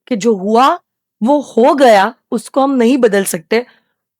कि जो हुआ वो हो गया, उसको हम नहीं बदल सकते।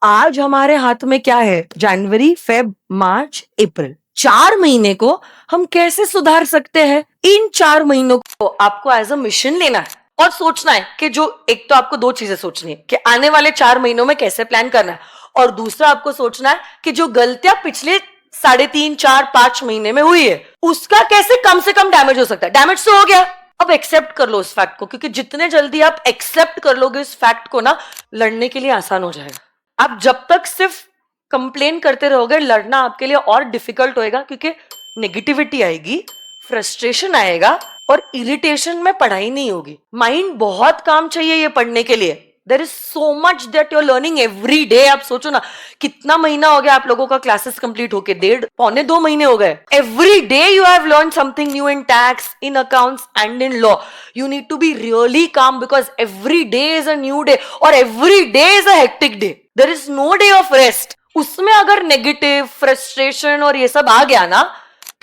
आज हमारे हाथ में क्या है? जनवरी, फेब, मार्च, अप्रैल, 4 महीने को हम कैसे सुधार सकते हैं? इन 4 महीनों को आपको एज अ मिशन लेना है और सोचना है कि जो एक तो आपको दो चीजें सोचनी है कि आने वाले 4 महीनों में कैसे प्लान करना है, और दूसरा आपको सोचना है कि जो गलतियां पिछले 3.5, 4, 5 महीने में हुई है उसका कैसे कम से कम डैमेज हो सकता है। डैमेज तो हो गया, अब एक्सेप्ट कर लो उस फैक्ट को, क्योंकि जितने जल्दी आप एक्सेप्ट कर लोगे उस फैक्ट को ना, लड़ने के लिए आसान हो जाएगा। आप जब तक सिर्फ कंप्लेन करते रहोगे, लड़ना आपके लिए और डिफिकल्ट होएगा, क्योंकि नेगेटिविटी आएगी, फ्रस्ट्रेशन आएगा और इरिटेशन में पढ़ाई नहीं होगी। माइंड बहुत काम चाहिए ये पढ़ने के लिए। There is so much that you are learning every day. आप सोचो ना, कितना महीना हो गया आप लोगों का क्लासेस कंप्लीट होके? 1.5 पौने 2 महीने हो गए। Every day you have learn something new in tax, in accounts and in law. You need to be really calm, because every day is a new day और every day is a hectic day. There is no day of rest. उसमें अगर negative, frustration और ये सब आ गया ना,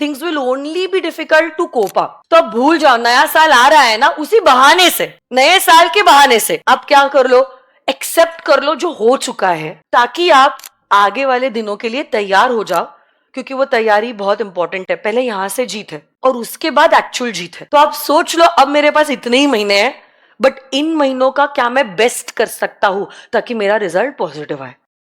things will only be difficult to cope up. तो अब भूल जाओ, नया साल आ रहा है ना, उसी बहाने से, नए साल के बहाने से आप क्या कर लो, एक्सेप्ट कर लो जो हो चुका है, ताकि आप आगे वाले दिनों के लिए तैयार हो जाओ। क्योंकि वो तैयारी बहुत इंपॉर्टेंट है। पहले यहां से जीत है और उसके बाद एक्चुअल जीत है। तो आप सोच लो, अब मेरे पास इतने ही महीने हैं, बट इन महीनों का क्या मैं बेस्ट कर सकता हूं ताकि मेरा रिजल्ट पॉजिटिव आए।